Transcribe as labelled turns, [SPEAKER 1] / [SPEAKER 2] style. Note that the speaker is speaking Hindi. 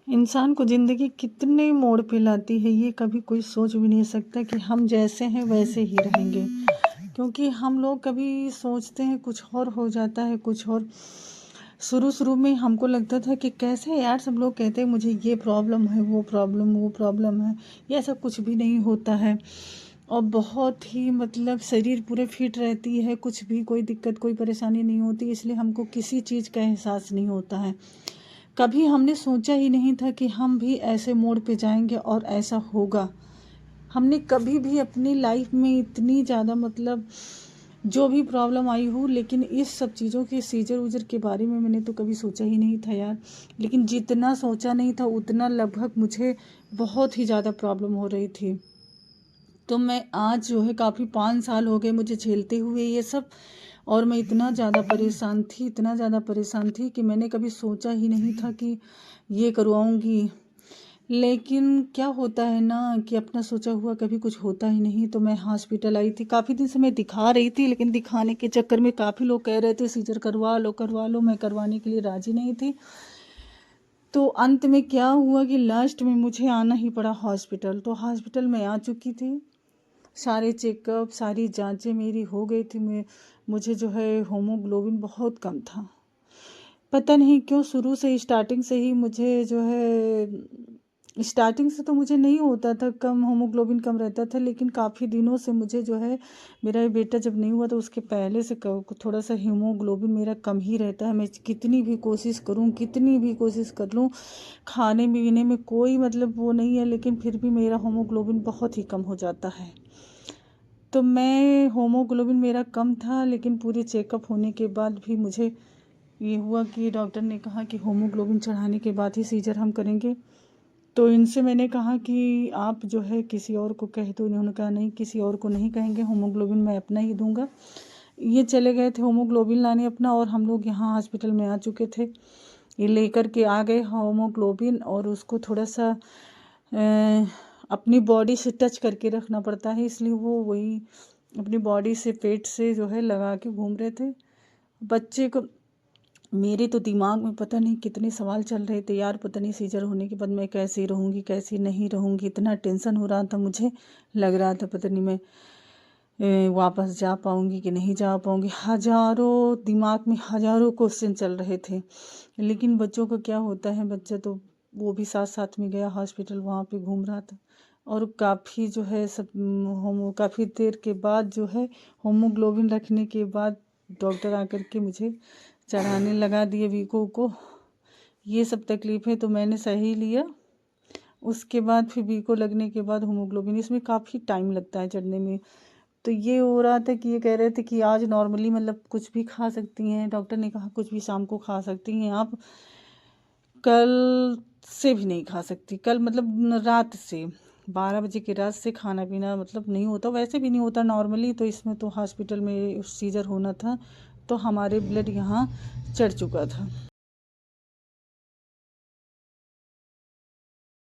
[SPEAKER 1] इंसान को ज़िंदगी कितने मोड़ पे लाती है ये कभी कोई सोच भी नहीं सकता कि हम जैसे हैं वैसे ही रहेंगे। क्योंकि हम लोग कभी सोचते हैं कुछ और हो जाता है कुछ और। शुरू शुरू में हमको लगता था कि कैसे यार, सब लोग कहते हैं मुझे ये प्रॉब्लम है, वो प्रॉब्लम है, ये ऐसा कुछ भी नहीं होता है। और बहुत ही मतलब शरीर पूरे फिट रहती है, कुछ भी कोई दिक्कत कोई परेशानी नहीं होती, इसलिए हमको किसी चीज़ का एहसास नहीं होता है। कभी हमने सोचा ही नहीं था कि हम भी ऐसे मोड़ पे जाएंगे और ऐसा होगा। हमने कभी भी अपनी लाइफ में इतनी ज़्यादा मतलब जो भी प्रॉब्लम आई हो, लेकिन इस सब चीज़ों के सीजर उजर के बारे में मैंने तो कभी सोचा ही नहीं था यार। लेकिन जितना सोचा नहीं था उतना लगभग मुझे बहुत ही ज़्यादा प्रॉब्लम हो रही थी। तो मैं आज जो है काफ़ी 5 साल हो गए मुझे झेलते हुए ये सब। और मैं इतना ज़्यादा परेशान थी कि मैंने कभी सोचा ही नहीं था कि ये करवाऊँगी। लेकिन क्या होता है ना कि अपना सोचा हुआ कभी कुछ होता ही नहीं। तो मैं हॉस्पिटल आई थी, काफ़ी दिन से मैं दिखा रही थी, लेकिन दिखाने के चक्कर में काफ़ी लोग कह रहे थे सीजर करवा लो। मैं करवाने के लिए राज़ी नहीं थी। तो अंत में क्या हुआ कि लास्ट में मुझे आना ही पड़ा हॉस्पिटल। तो हॉस्पिटल में आ चुकी थी, सारे चेकअप सारी जांचें मेरी हो गई थी। मुझे जो है होमोग्लोबिन बहुत कम था। पता नहीं क्यों शुरू से स्टार्टिंग से ही मुझे जो है, स्टार्टिंग से तो मुझे नहीं होता था कम, होमोग्लोबिन कम रहता था, लेकिन काफ़ी दिनों से मुझे जो है, मेरा ये बेटा जब नहीं हुआ तो उसके पहले से थोड़ा सा हीमोग्लोबिन मेरा कम ही रहता है। मैं कितनी भी कोशिश करूं, कितनी भी कोशिश कर लूं, खाने पीने में कोई मतलब वो नहीं है, लेकिन फिर भी मेरा होमोग्लोबिन बहुत ही कम हो जाता है। तो मैं होमोग्लोबिन मेरा कम था, लेकिन पूरे चेकअप होने के बाद भी मुझे ये हुआ कि डॉक्टर ने कहा कि होमोग्लोबिन चढ़ाने के बाद ही सीजर हम करेंगे। तो इनसे मैंने कहा कि आप जो है किसी और को कह दो। इन्होंने कहा नहीं, किसी और को नहीं कहेंगे, होमोग्लोबिन मैं अपना ही दूंगा। ये चले गए थे होमोग्लोबिन लाने अपना, और हम लोग यहाँ हॉस्पिटल में आ चुके थे। ये लेकर के आ गए होमोग्लोबिन, और उसको थोड़ा सा अपनी बॉडी से टच करके रखना पड़ता है, इसलिए वो वही अपनी बॉडी से पेट से जो है लगा के घूम रहे थे बच्चे को। मेरे तो दिमाग में पता नहीं कितने सवाल चल रहे थे यार, पता नहीं सीजर होने के बाद मैं कैसे रहूँगी कैसे नहीं रहूँगी। इतना टेंशन हो रहा था मुझे, लग रहा था पता नहीं मैं वापस जा पाऊँगी कि नहीं जा पाऊँगी। हज़ारों दिमाग में हज़ारों क्वेश्चन चल रहे थे। लेकिन बच्चों का क्या होता है, बच्चा तो वो भी साथ साथ में गया हॉस्पिटल, वहाँ पे घूम रहा था। और काफ़ी जो है सब काफ़ी देर के बाद जो है होमोग्लोबिन रखने के बाद डॉक्टर आकर के मुझे चढ़ाने लगा दिए वीको को। ये सब तकलीफ़ें तो मैंने सही लिया। उसके बाद फिर वीको लगने के बाद होमोग्लोबिन, इसमें काफ़ी टाइम लगता है चढ़ने में। तो ये हो रहा था कि ये कह रहे थे कि आज नॉर्मली मतलब कुछ भी खा सकती हैं, डॉक्टर ने कहा कुछ भी शाम को खा सकती हैं आप, कल से भी नहीं खा सकती। कल मतलब रात से 12 बजे के रात से खाना पीना मतलब नहीं होता, वैसे भी नहीं होता नॉर्मली। तो इसमें तो हॉस्पिटल में सीजर होना था, तो हमारे ब्लड यहाँ चढ़ चुका था।